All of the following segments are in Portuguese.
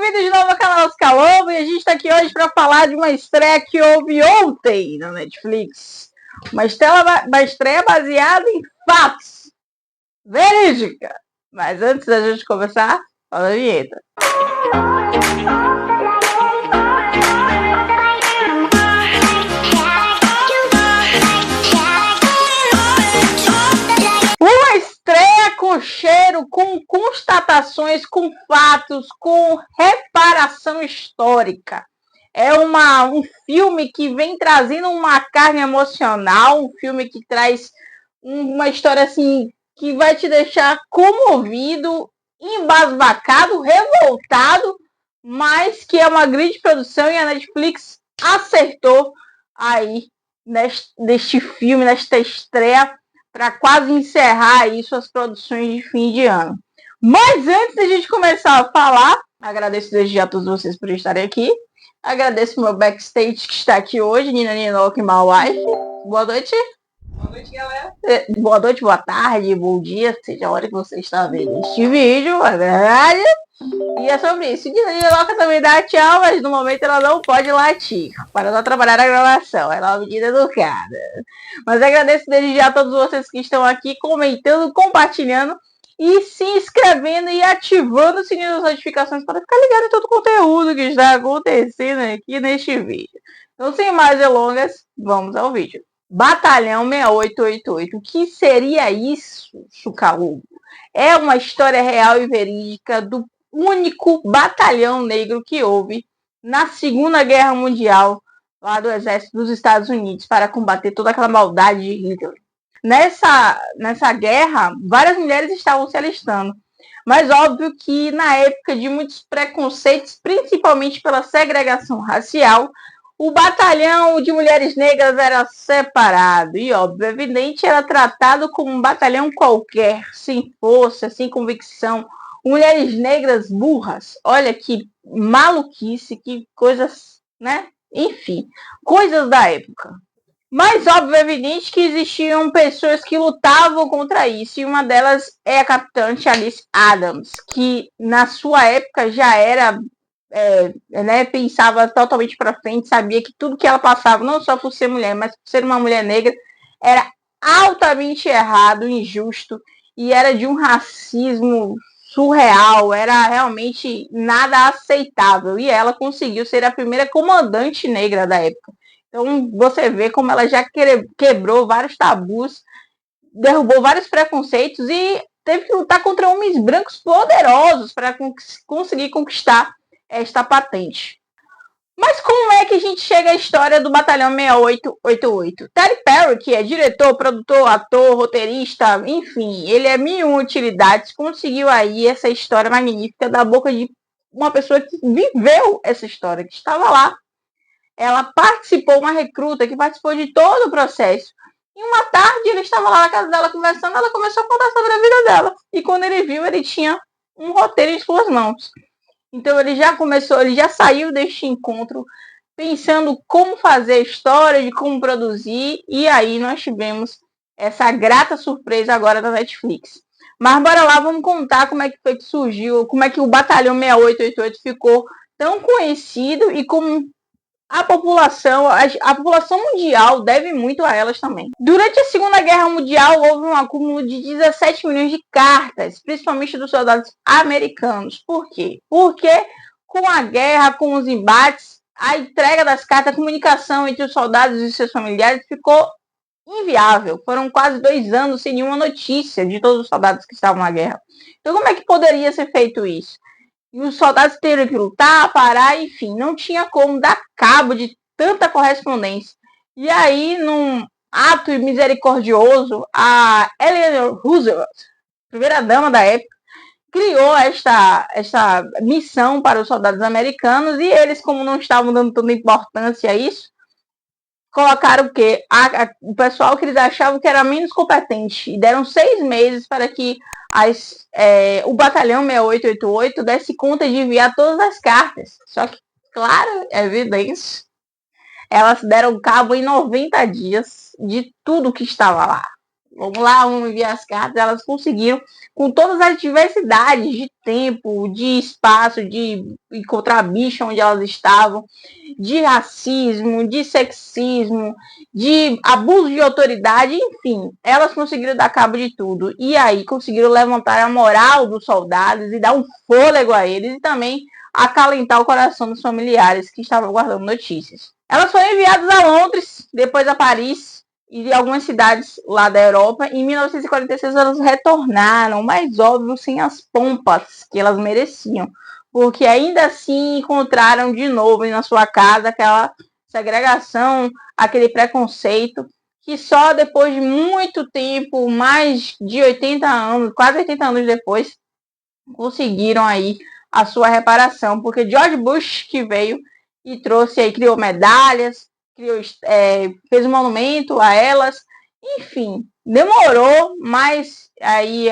bem-vindo de novo ao canal Oscar Lobo, e a gente está aqui hoje para falar de uma estreia que houve ontem na Netflix. Uma estreia baseada em fatos, verídica. Mas antes da gente começar, fala a vinheta. Uma estreia com cheiro, com constatações, com fatos, com reparação histórica. É um filme que vem trazendo uma carga emocional, um filme que traz uma história assim que vai te deixar comovido, embasbacado, revoltado, mas que é uma grande produção e a Netflix acertou aí neste filme, nesta estreia, para quase encerrar aí suas produções de fim de ano. Mas antes da gente começar a falar, agradeço desde já a todos vocês por estarem aqui. Agradeço o meu backstage que está aqui hoje, Nina Ninoque, my wife. Boa noite. Boa noite, galera. Boa noite, boa tarde, bom dia, seja a hora que você está vendo este vídeo, é verdade. E é sobre isso. Nina Ninoque também dá tchau, mas no momento ela não pode latir para não atrapalhar a gravação. Ela é uma medida educada. Mas agradeço desde já a todos vocês que estão aqui comentando, compartilhando e se inscrevendo e ativando o sininho das notificações para ficar ligado em todo o conteúdo que está acontecendo aqui neste vídeo. Então, sem mais delongas, vamos ao vídeo. Batalhão 6888. O que seria isso, Chucalugo? É uma história real e verídica do único batalhão negro que houve na Segunda Guerra Mundial, lá do Exército dos Estados Unidos, para combater toda aquela maldade de Hitler. Nessa guerra, várias mulheres estavam se alistando, mas óbvio que na época de muitos preconceitos, principalmente pela segregação racial, o batalhão de mulheres negras era separado e, óbvio, evidente, era tratado como um batalhão qualquer, sem força, sem convicção. Mulheres negras burras, olha que maluquice, que coisas, né? Enfim, coisas da época. Mas, óbvio, é evidente que existiam pessoas que lutavam contra isso, e uma delas é a capitã Alice Adams, que na sua época já era, pensava totalmente para frente, sabia que tudo que ela passava, não só por ser mulher, mas por ser uma mulher negra, era altamente errado, injusto, e era de um racismo surreal, era realmente nada aceitável, e ela conseguiu ser a primeira comandante negra da época. Então, você vê como ela já quebrou vários tabus, derrubou vários preconceitos e teve que lutar contra homens brancos poderosos para conseguir conquistar esta patente. Mas como é que a gente chega à história do Batalhão 6888? Terry Perry, que é diretor, produtor, ator, roteirista, enfim, ele é mil utilidades, conseguiu aí essa história magnífica da boca de uma pessoa que viveu essa história, que estava lá. Ela participou, uma recruta que participou de todo o processo. E uma tarde ele estava lá na casa dela conversando, ela começou a contar sobre a vida dela. E quando ele viu, ele tinha um roteiro em suas mãos. Então ele já saiu deste encontro pensando como fazer a história, de como produzir. E aí nós tivemos essa grata surpresa agora da Netflix. Mas bora lá, vamos contar como é que foi que surgiu, como é que o Batalhão 6888 ficou tão conhecido e como a população mundial deve muito a elas também. Durante a Segunda Guerra Mundial, houve um acúmulo de 17 milhões de cartas, principalmente dos soldados americanos. Por quê? Porque com a guerra, com os embates, a entrega das cartas, a comunicação entre os soldados e seus familiares ficou inviável. Foram quase 2 anos sem nenhuma notícia de todos os soldados que estavam na guerra. Então, como é que poderia ser feito isso? E os soldados teriam que lutar, parar, enfim, não tinha como dar cabo de tanta correspondência. E aí, num ato misericordioso, a Eleanor Roosevelt, primeira-dama da época, criou esta missão para os soldados americanos, e eles, como não estavam dando tanta importância a isso, colocaram o quê? O pessoal que eles achavam que era menos competente, e deram 6 meses para que o Batalhão 6888 desse conta de enviar todas as cartas. Só que, claro, é evidente, elas deram cabo em 90 dias de tudo que estava lá. Vamos lá, vamos enviar as cartas. Elas conseguiram, com todas as diversidades de tempo, de espaço, de encontrar bicho onde elas estavam, de racismo, de sexismo, de abuso de autoridade, enfim, elas conseguiram dar cabo de tudo. E aí conseguiram levantar a moral dos soldados e dar um fôlego a eles e também acalentar o coração dos familiares que estavam guardando notícias. Elas foram enviadas a Londres, depois a Paris e algumas cidades lá da Europa. Em 1946 elas retornaram, mas óbvio, sem as pompas que elas mereciam, porque ainda assim encontraram de novo na sua casa aquela segregação, aquele preconceito, que só depois de muito tempo, mais de 80 anos, quase 80 anos depois, conseguiram aí a sua reparação, porque George Bush que veio e trouxe aí, criou medalhas, fez um monumento a elas, enfim, demorou, mas aí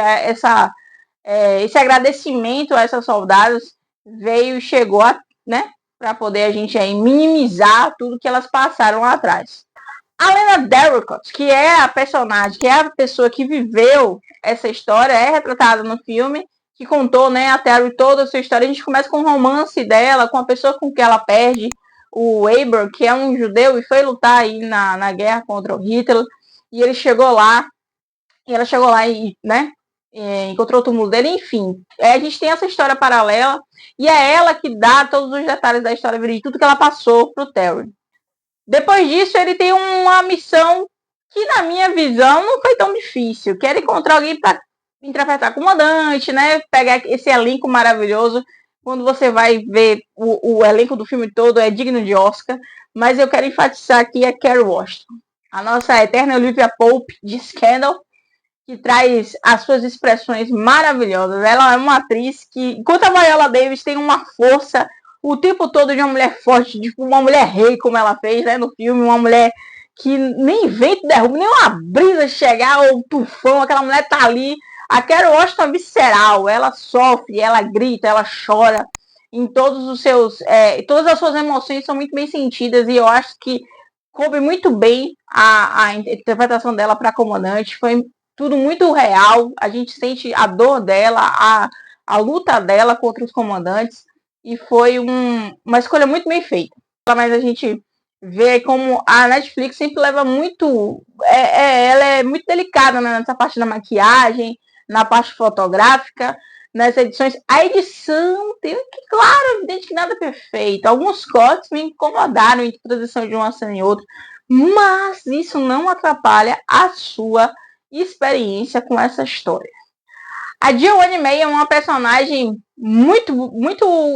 esse agradecimento a essas soldados veio e chegou, né, para poder a gente aí minimizar tudo que elas passaram lá atrás. A Lena Darracott, que é a personagem, que é a pessoa que viveu essa história, é retratada no filme, que contou, né, a Terry toda a sua história. A gente começa com o romance dela, com a pessoa com que ela perde, o Eber, que é um judeu e foi lutar aí na guerra contra o Hitler, e ele chegou lá, e ela chegou lá e, né, encontrou o túmulo dele, enfim. A gente tem essa história paralela, e é ela que dá todos os detalhes da história de tudo que ela passou pro Terry. Depois disso, ele tem uma missão que, na minha visão, não foi tão difícil. Quer encontrar alguém para interpretar comandante, né? Pegar esse elenco maravilhoso. Quando você vai ver o elenco do filme todo, é digno de Oscar. Mas eu quero enfatizar aqui a Kerry Washington, a nossa eterna Olivia Pope de Scandal, que traz as suas expressões maravilhosas. Ela é uma atriz que, enquanto a Viola Davis tem uma força o tempo todo de uma mulher forte, tipo uma mulher rei, como ela fez, né, no filme, uma mulher que nem vento derruba, nem uma brisa chegar, ou um tufão, aquela mulher tá ali. A Kerry Washington é visceral, ela sofre, ela grita, ela chora, em todos os seus, todas as suas emoções são muito bem sentidas, e eu acho que coube muito bem a interpretação dela para comandante, foi tudo muito real, a gente sente a dor dela, a luta dela contra os comandantes, e foi uma escolha muito bem feita. Mas a gente vê como a Netflix sempre leva muito... ela é muito delicada, né, nessa parte da maquiagem, na parte fotográfica, nas edições. A edição tem que, claro, evidente que nada é perfeito. Alguns cortes me incomodaram em transição de uma cena em outra, mas isso não atrapalha a sua experiência com essa história. A Joanne May é uma personagem muito,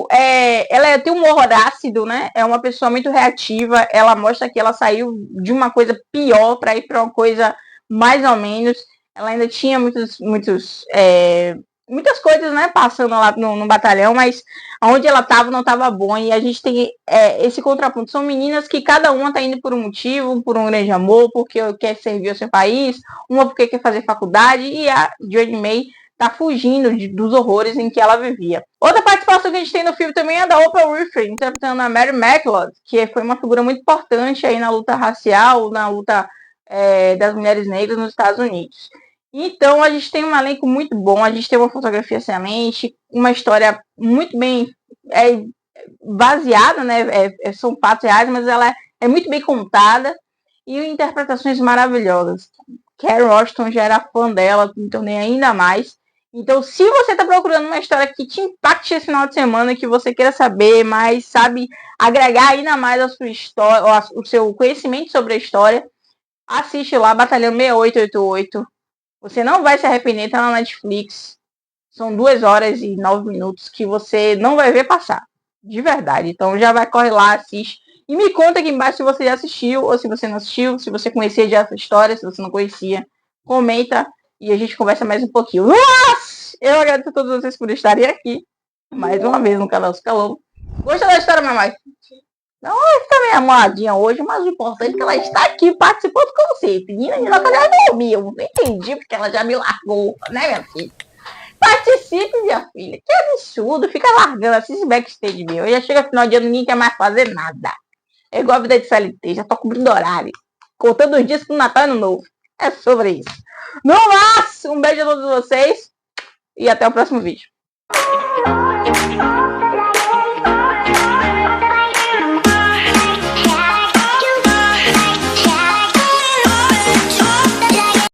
ela tem um humor ácido, né? É uma pessoa muito reativa. Ela mostra que ela saiu de uma coisa pior para ir para uma coisa mais ou menos. Ela ainda tinha muitas coisas, né, passando lá no batalhão, mas onde ela estava não estava bom. E a gente tem esse contraponto. São meninas que cada uma está indo por um motivo, por um grande amor, porque quer servir ao seu país, uma porque quer fazer faculdade, e a Joanne May tá fugindo dos horrores em que ela vivia. Outra participação que a gente tem no filme também é da Oprah Winfrey, interpretando a Mary McLeod, que foi uma figura muito importante aí na luta racial, na luta das mulheres negras nos Estados Unidos. Então a gente tem um elenco muito bom, a gente tem uma fotografia excelente, uma história muito bem baseada, né? São fatos reais, mas ela é muito bem contada e interpretações maravilhosas. Kerry Washington já era fã dela, me tornei ainda mais. Então, se você está procurando uma história que te impacte esse final de semana, que você queira saber mais, sabe, agregar ainda mais a sua história, o seu conhecimento sobre a história, assiste lá Batalhão 6888. Você não vai se arrepender, tá na Netflix. São 2 horas e 9 minutos que você não vai ver passar. De verdade. Então já vai, corre lá, assiste. E me conta aqui embaixo se você já assistiu ou se você não assistiu, se você conhecia já essa história, se você não conhecia. Comenta e a gente conversa mais um pouquinho. Nossa! Eu agradeço a todos vocês por estarem aqui. Mais uma vez no canal Scalão. Gostou da história, mamãe? Não, ela está meio amoladinha hoje, mas o importante é que ela está aqui participando com você. Menina, ela já dormia. Eu não entendi porque ela já me largou, né, minha filha? Participe, minha filha. Que absurdo. Fica largando assim esse backstage meu. Já chega final de ano, ninguém quer mais fazer nada. É igual a vida de CLT. Já tô cobrindo horário. Contando os dias pro Natal e Ano Novo. É sobre isso. No mais, um beijo a todos vocês. e até o próximo vídeo.